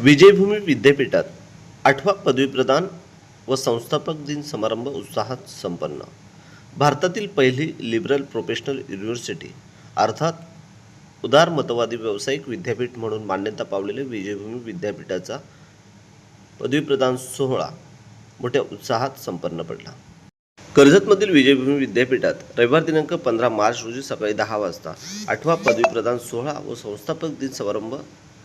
विजयभूमी विद्यापीठात 8वा पदवीप्रदान व संस्थापक दिन समारंभ उत्साहात संपन्न. भारतातील पहिली लिबरल प्रोफेशनल युनिव्हर्सिटी अर्थात उदारमतवादी व्यावसायिक विद्यापीठ म्हणून मान्यता पावलेले विजयभूमी विद्यापीठाचा पदवीप्रदान सोहळा मोठ्या उत्साहात संपन्न पडला. कर्जतमधील विजयभूमी विद्यापीठात रविवार दिनांक 15 मार्च रोजी सकाळी 10 वाजता 8वा पदवीप्रदान सोहळा व संस्थापक दिन समारंभ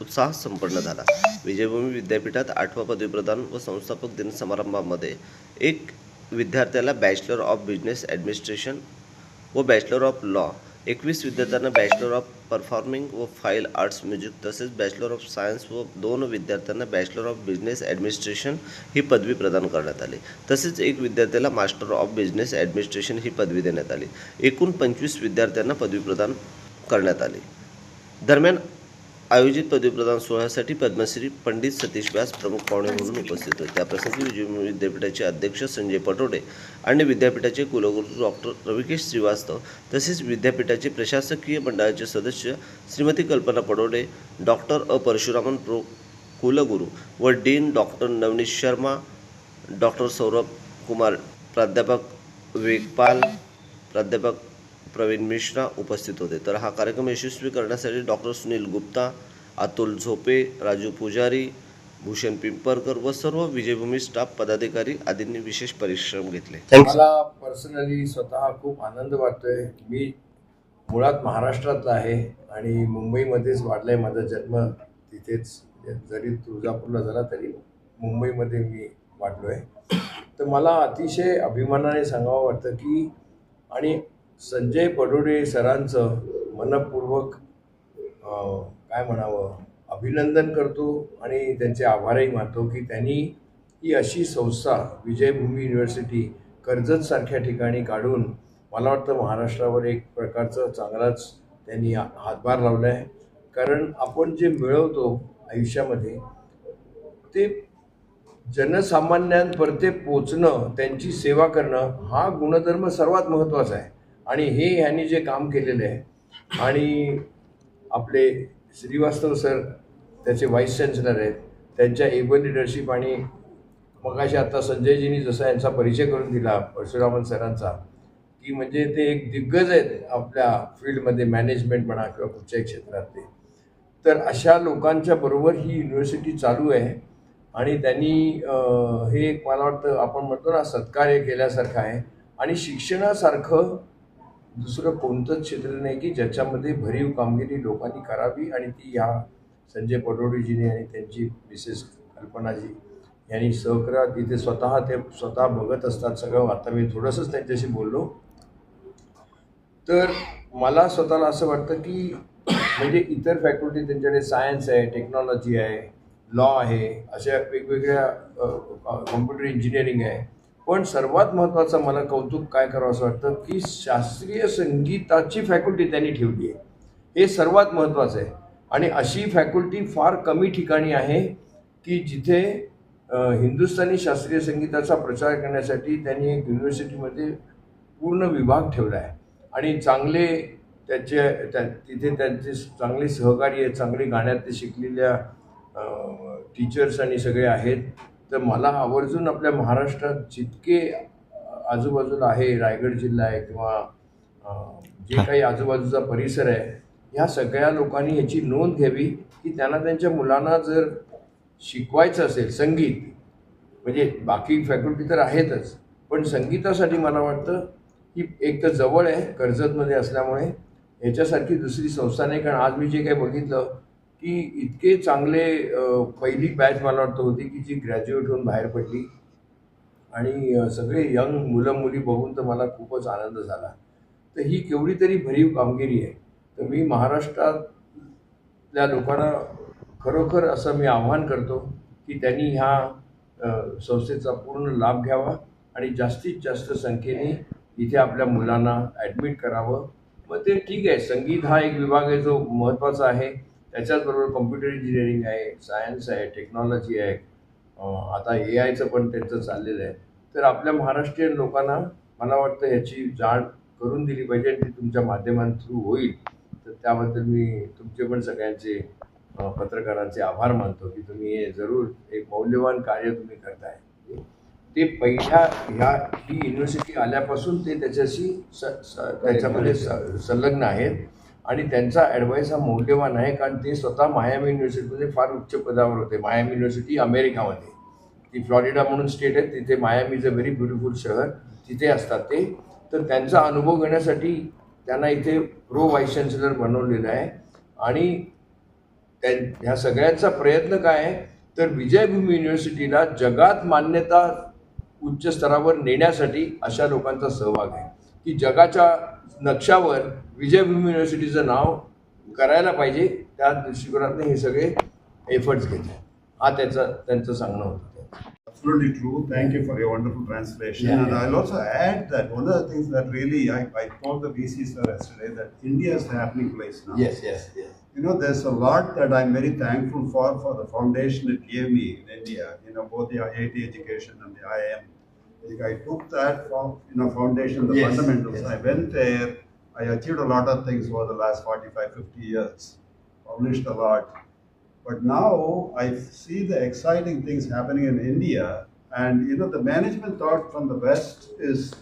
उत्साहात संपन्न झाला. विजयभूमी विद्यापीठात 8वा पदवीप्रदान व संस्थापक दिन समारंभामध्ये एक विद्यार्थ्याला बॅचलर ऑफ बिझनेस ॲडमिनिस्ट्रेशन व बॅचलर ऑफ लॉ, 21 विद्यार्थ्यांना बॅचलर ऑफ परफॉर्मिंग व फाईल आर्ट्स म्युझिक तसेच बॅचलर ऑफ सायन्स व 2 विद्यार्थ्यांना बॅचलर ऑफ बिझनेस ॲडमिनिस्ट्रेशन ही पदवी प्रदान करण्यात आली. तसेच एक विद्यार्थ्याला मास्टर ऑफ बिझनेस ॲडमिनिस्ट्रेशन ही पदवी देण्यात आली. एकूण 25 विद्यार्थ्यांना पदवी प्रदान करण्यात आली. दरम्यान आयोजित पदवीप्रदान सोहळ्यासाठी पद्मश्री पंडित सतीश व्यास प्रमुख पाहुणे म्हणून उपस्थित होते. त्याप्रसंगी विजयभूमी विद्यापीठाचे अध्यक्ष संजय पटोडे आणि विद्यापीठाचे कुलगुरू डॉक्टर रविकेश श्रीवास्तव तसेच विद्यापीठाचे प्रशासकीय मंडळाचे सदस्य श्रीमती कल्पना पटोडे, डॉक्टर परशुरामन कुलगुरू व dean doctor Navneet Sharma, doctor Saurabh Kumar, प्राध्यापक वेगपाल, प्राध्यापक प्रवीण मिश्रा उपस्थित होते. तर हा कार्यक्रम यशस्वी करण्यासाठी डॉक्टर सुनील गुप्ता, अतुल झोपे, राजू पुजारी, भूषण पिंपरकर व सर्व विजयभूमी स्टाफ पदाधिकारी आदींनी विशेष परिश्रम घेतले. मला पर्सनली स्वतः खूप आनंद वाटतोय. मी मुळात महाराष्ट्रातला आहे आणि मुंबईमध्येच वाढलाय. माझा जन्म तिथेच, जरी तुळजापूरला झाला तरी मुंबईमध्ये मी वाढलोय. तर मला अतिशय अभिमानाने सांगावं वाटतं की आणि संजय पटोडे सरांचं मनपूर्वक काय म्हणावं अभिनंदन करतो आणि त्यांचे आभारही मानतो की त्यांनी ही अशी संस्था विजयभूमी युनिव्हर्सिटी कर्जतसारख्या ठिकाणी काढून मला वाटतं महाराष्ट्रावर एक प्रकारचं चांगलाच त्यांनी हातभार लावला आहे. कारण आपण जे मिळवतो आयुष्यामध्ये ते जनसामान्यांपर्यंत पोचणं, त्यांची सेवा करणं हा गुणधर्म सर्वात महत्त्वाचा आहे. आणि हे ह्यांनी जे काम केलेलं आहे आणि आपले श्रीवास्तव सर त्याचे व्हाईस चान्सलर आहेत, त्यांच्या एबल लिडरशिप आणि मगाशी आता संजयजींनी जसा यांचा परिचय करून दिला परशुरामन सरांचा की म्हणजे ते एक दिग्गज आहेत आपल्या फील्डमध्ये, मॅनेजमेंट म्हणा किंवा कुठच्याही क्षेत्रातले. तर अशा लोकांच्या बरोबर ही युनिव्हर्सिटी चालू आहे आणि त्यांनी हे एक मला वाटतं आपण म्हणतो ना सत्कार्य केल्यासारखं आहे. आणि शिक्षणासारखं दुसरं कोणतंच क्षेत्र नाही की ज्याच्यामध्ये भरीव कामगिरी लोकांनी करावी आणि ती ह्या संजय पटोडेजीने आणि त्यांची मिसेस कल्पनाजी यांनी सहकार्य तिथे ते स्वतः बघत असतात सगळं. आता मी थोडंसंच त्यांच्याशी बोललो तर मला स्वतःला असं वाटतं की म्हणजे इतर फॅकल्टी त्यांच्याकडे सायन्स आहे, टेक्नॉलॉजी आहे, लॉ आहे, अशा वेगवेगळ्या कॉम्प्युटर इंजिनिअरिंग आहे. पण सर्वात महत्त्वाचं मला कौतुक काय करावं असं वाटतं की शास्त्रीय संगीताची फॅकल्टी त्यांनी ठेवली आहे. हे सर्वात महत्त्वाचं आहे. आणि अशी फॅकल्टी फार कमी ठिकाणी आहे की जिथे हिंदुस्थानी शास्त्रीय संगीताचा प्रचार करण्यासाठी त्यांनी एक युनिव्हर्सिटीमध्ये पूर्ण विभाग ठेवला आहे. आणि चांगले तिथे त्यांचे चांगले सहकारी आहेत, चांगले गाण्यात शिकलेल्या टीचर्स आणि सगळे आहेत. तर मला आवर्जून आपल्या महाराष्ट्रात जितके आजूबाजूला आहे, रायगड जिल्हा आहे किंवा जे काही आजूबाजूचा परिसर आहे, ह्या सगळ्या लोकांनी ह्याची नोंद घ्यावी की त्यांना त्यांच्या मुलांना जर शिकवायचं असेल संगीत, म्हणजे बाकी फॅकल्टी तर आहेतच, पण संगीतासाठी मला वाटतं की एक तर जवळ आहे कर्जतमध्ये असल्यामुळे ह्याच्यासारखी दुसरी संस्था नाही. कारण आज मी जे काही बघितलं की इतके चांगले पहिली बॅच मला वाटतं होती की जी ग्रॅज्युएट होऊन बाहेर पडली आणि सगळे यंग मुलं मुली बघून तर मला खूपच आनंद झाला. तर ही केवढी तरी भरीव कामगिरी आहे. तर मी महाराष्ट्रातल्या लोकांना खरोखर असं मी आव्हान करतो की त्यांनी ह्या संस्थेचा पूर्ण लाभ घ्यावा आणि जास्तीत जास्त संख्येने इथे आपल्या मुलांना ॲडमिट करावं. मग ते ठीक आहे, संगीत हा एक विभाग आहे जो महत्त्वाचा आहे. त्याच्याचबरोबर कॉम्प्युटर इंजिनिअरिंग आहे, सायन्स आहे, टेक्नॉलॉजी आहे, आता AIचं पण त्यांचं चाललेलं आहे. तर आपल्या महाराष्ट्रीयन लोकांना मला वाटतं ह्याची जाण करून दिली पाहिजे आणि ती तुमच्या माध्यमांथ्रू होईल. तर त्याबद्दल मी तुमचे पण सगळ्यांचे पत्रकारांचे आभार मानतो की तुम्ही हे जरूर एक मौल्यवान कार्य तुम्ही करताय. ते पहिल्या ही युनिव्हर्सिटी आल्यापासून ते त्याच्याशी त्याच्यामध्ये संलग्न आहेत आणि त्यांचा ॲडवाईस हा मौल्यवान आहे, कारण ते स्वतः मायामी युनिव्हर्सिटीमध्ये फार उच्च पदावर होते. मायामी युनिव्हर्सिटी अमेरिकामध्ये, ती फ्लॉरिडा म्हणून स्टेट आहे, तिथे Miami is a very beautiful शहर, तिथे असतात ते. तर त्यांचा अनुभव घेण्यासाठी त्यांना इथे प्रो व्हाईस चान्सलर बनवलेलं आहे. आणि ह्या सगळ्यांचा प्रयत्न काय आहे, तर विजयभूमी युनिव्हर्सिटीला जगात मान्यता उच्च स्तरावर नेण्यासाठी अशा लोकांचा सहभाग आहे की जगाच्या नक्षावर विजयभूमी युनिव्हर्सिटीचं नाव करायला पाहिजे. त्या दृष्टिकोनातून हे सगळे एफर्ट्स घेते. हा त्यांचं सांगणं होतं. Absolutely true. Thank you for your wonderful translation. Yeah, And yeah. I'll also add that one of the things that really I told the VC sir yesterday that India is the happening place now. Yes. You know, there's a lot that I'm very thankful for the foundation it gave me in India. You know, both the IIT education and the IIM. Like I took that from foundation, the Yes, fundamentals. yes. I went there. I achieved a lot of things over the last 45, 50 years. Published a lot. But now I see the exciting things happening in India, and you know the management thought from the West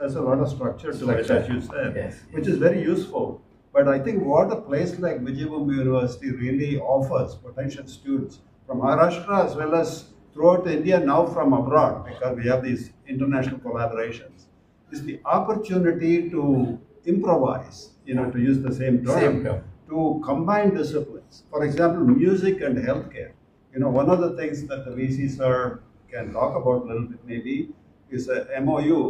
has a lot of structure to it, as you said, Yes. which is very useful. But I think what a place like Vijayabhumi University really offers potential students from Maharashtra as well as throughout India, now from abroad, because we have these international collaborations, is the opportunity to improvise, you know, to use the same term. To combine disciplines. For example, music and healthcare. You know, one of the things that the VC sir can talk about a little bit maybe is a MOU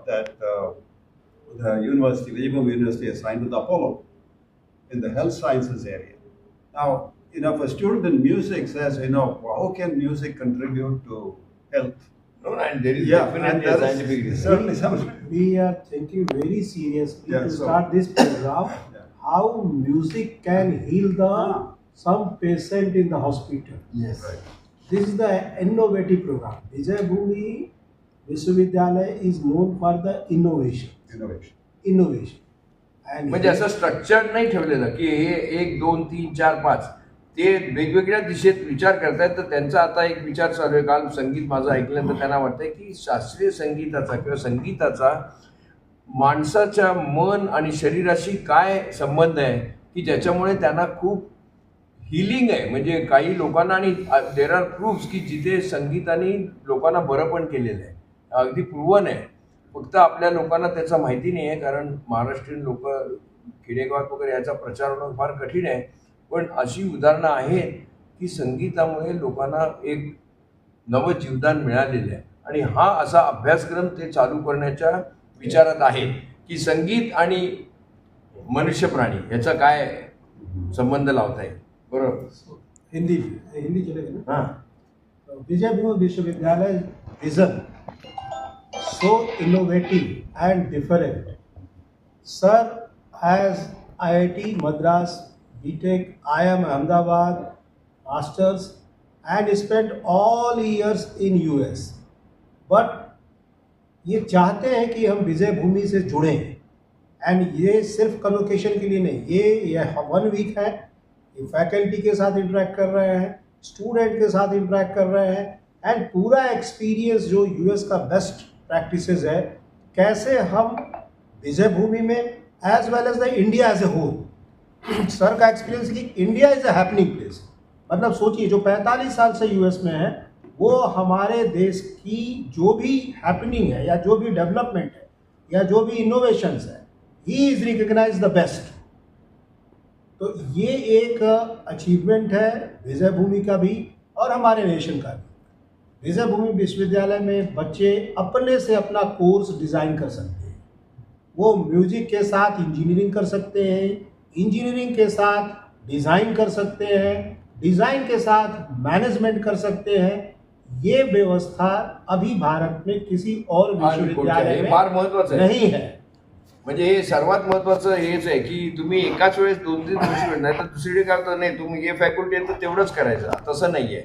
that the university, Vijayabhumi University, has signed with Apollo in the health sciences area. Now, you know, if a student in music says, you know, how can music contribute to health? No, and there is Yeah, and definitely a there is scientific reason. certainly some. We are thinking very seriously Yeah, to so- start this program. How music can heal some patient in the hospital. Yes. Right. This is the innovative program. Vijayabhumi Vishwavidyalaya is known for the innovation. Innovation. And म्हणजे असं structure नाही ठेवलेलं की हे 1, 2, 3, 4, 5 ते वेगवेगळ्या दिशेत विचार करतायत. तर त्यांचा आता एक विचार चालू आहे. काल संगीत माझं ऐकल्यानंतर त्यांना वाटतंय की शास्त्रीय संगीताचा किंवा संगीताचा माणसाच्या मन आणि शरीराशी काय संबंध आहे की ज्याच्यामुळे त्यांना खूप हिलिंग आहे. म्हणजे काही लोकांना, आणि देर आर प्रूफ्स की जिथे संगीताने लोकांना बरं पण केलेलं आहे, अगदी प्रूव्हन आहे. फक्त आपल्या लोकांना त्याचा माहिती नाही आहे, कारण महाराष्ट्रीयन लोक खेडेगावात वगैरे याचा प्रचार होणं फार कठीण आहे. पण अशी उदाहरणं आहेत की संगीतामुळे लोकांना एक नवं जीवदान मिळालेलं आहे. आणि हा असा अभ्यासक्रम ते चालू करण्याच्या विचारात आहेत की संगीत आणि मनुष्य प्राणी याचा काय संबंध लावता येईल. बरोबर. हिंदी चलेगा ना. हां. Vijayabhumi Vishwavidyalaya vision so innovative and different. Sir has IIT Madras, BTech, IIM Ahmedabad, Masters, and spent all years in US. But ये चाहते हैं कि हम विजय भूमि से जुड़ें. एंड ये सिर्फ कन्वोकेशन के लिए नहीं, ये 1 वीक है. ये फैकल्टी के साथ इंटरेक्ट कर रहे हैं, स्टूडेंट के साथ इंटरेक्ट कर रहे हैं, एंड पूरा एक्सपीरियंस जो यूएस का बेस्ट प्रैक्टिसेस है, कैसे हम विजय भूमि में as well as the India as a whole. Sir का एक्सपीरियंस कि India is a happening place. मतलब सोचिए जो 45 साल से यूएस में है, वो हमारे देश की जो भी हैपनिंग है या जो भी डेवलपमेंट है या जो भी इनोवेशंस है, he is recognize the best. तो ये एक अचीवमेंट है विजय भूमि का भी और हमारे नेशन का भी. विजय भूमि विश्वविद्यालय में बच्चे अपने से अपना कोर्स डिज़ाइन कर सकते हैं. वो म्यूजिक के साथ इंजीनियरिंग कर सकते हैं, इंजीनियरिंग के साथ डिज़ाइन कर सकते हैं, डिज़ाइन के साथ मैनेजमेंट कर सकते हैं. ये व्यवस्था अभी भारत में किसी और विश्वविद्यालय में फार महत्वाचं आहे. नहीं है. म्हणजे हे सर्वात महत्वाचं हेच आहे की तुम्ही एकाच वेळेस 2-3 वर्ष नाही तर दुसरीकडे करता नाही, तुम्ही हे फॅकल्टी आहे तर तेवढंच करायचं. तसं नाही आहे.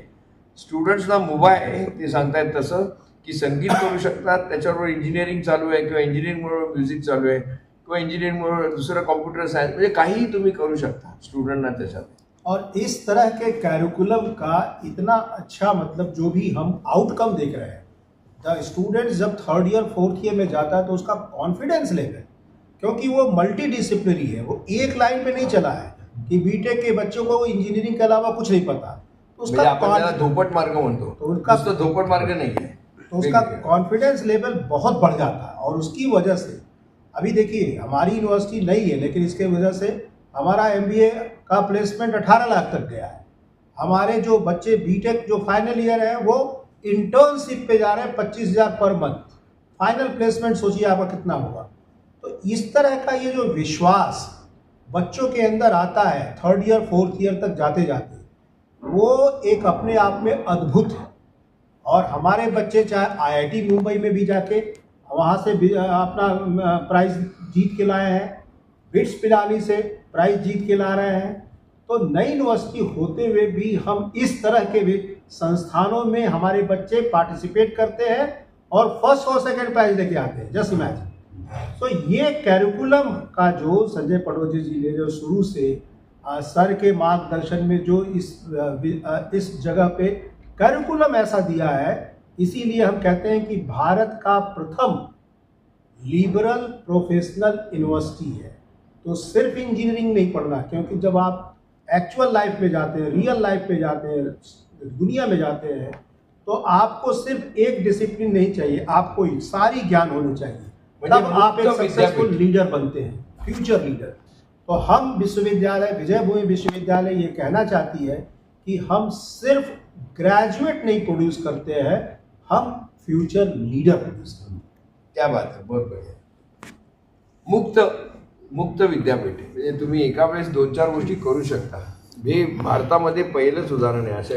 स्टुडंट्सना मुभा आहे, ते सांगतायत तसं की संगीत करू शकतात, त्याच्याबरोबर इंजिनिअरिंग चालू आहे किंवा इंजिनिअरिंगमुळे म्युझिक चालू आहे किंवा इंजिनिअरिंगमुळे दुसरं कॉम्प्युटर सायन्स, म्हणजे काहीही तुम्ही करू शकता स्टुडंटना त्याच्यात. और इस तरह के कैरिकुलम का इतना अच्छा मतलब जो भी हम आउटकम देख रहे हैं, द स्टूडेंट जब थर्ड ईयर फोर्थ ईयर में जाता है तो उसका कॉन्फिडेंस लेवल, क्योंकि वो मल्टी डिसिप्लिनरी है, वो एक लाइन पे नहीं चला है कि बीटेक के बच्चों को इंजीनियरिंग के अलावा कुछ नहीं पता, तो म्हणजे आपण त्याला उसका धोपट मार्ग म्हणतो, तो उनका- नुसतं धोपट मार्ग नाही आहे. तो उसका कॉन्फिडेंस लेवल बहुत बढ़ जाता है। और उसकी वजह से अभी देखिए हमारी यूनिवर्सिटी नहीं है, लेकिन इसके वजह से हमारा एमबीए का प्लेसमेंट 18 लाख तक गया है। हमारे जो बच्चे बीटेक जो फाइनल ईयर है वो इंटर्नशिप पे जा रहे हैं 25,000 पर मंथ, फाइनल प्लेसमेंट सोचिए आपका कितना होगा। तो इस तरह का ये जो विश्वास बच्चों के अंदर आता है थर्ड ईयर फोर्थ ईयर तक जाते जाते, वो एक अपने आप में अद्भुत है। और हमारे बच्चे चाहे आईआईटी मुंबई में भी जाके वहाँ से भी अपना प्राइज जीत के लाए हैं, बिट्स पिलानी से प्राइज जीत के ला रहे हैं। तो नई यूनिवर्सिटी होते हुए भी हम इस तरह के भी संस्थानों में हमारे बच्चे पार्टिसिपेट करते हैं और फर्स्ट और सेकंड प्राइज लेके आते हैं, जस्ट इमेजिन। तो ये कैरिकुलम का जो संजय पड़ोजी जी ने जो शुरू से सर के मार्गदर्शन में जो इस जगह पे कैरिकुलम ऐसा दिया है, इसीलिए हम कहते हैं कि भारत का प्रथम लिबरल प्रोफेशनल यूनिवर्सिटी है। तो सिर्फ इंजीनियरिंग नहीं पढ़ना, क्योंकि जब आप एक्चुअल लाइफ में जाते हैं, रियल लाइफ में जाते हैं, दुनिया में जाते हैं, तो आपको सिर्फ एक डिसिप्लिन नहीं चाहिए, आपको सारी ज्ञान होनी चाहिए, तब आप एक सक्सेसफुल लीडर बनते हैं, फ्यूचर लीडर। तो हम विश्वविद्यालय विजय भूमि विश्वविद्यालय ये कहना चाहती है कि हम सिर्फ ग्रेजुएट नहीं प्रोड्यूस करते हैं, हम फ्यूचर लीडर प्रोड्यूस करते हैं। क्या बात आहे, बहुत बढिया. मुक्त विद्यापीठ म्हणजे तुम्ही एका वेळेस 2-4 गोष्टी करू शकता. हे भारतामध्ये पहिलंच उदाहरण आहे अशा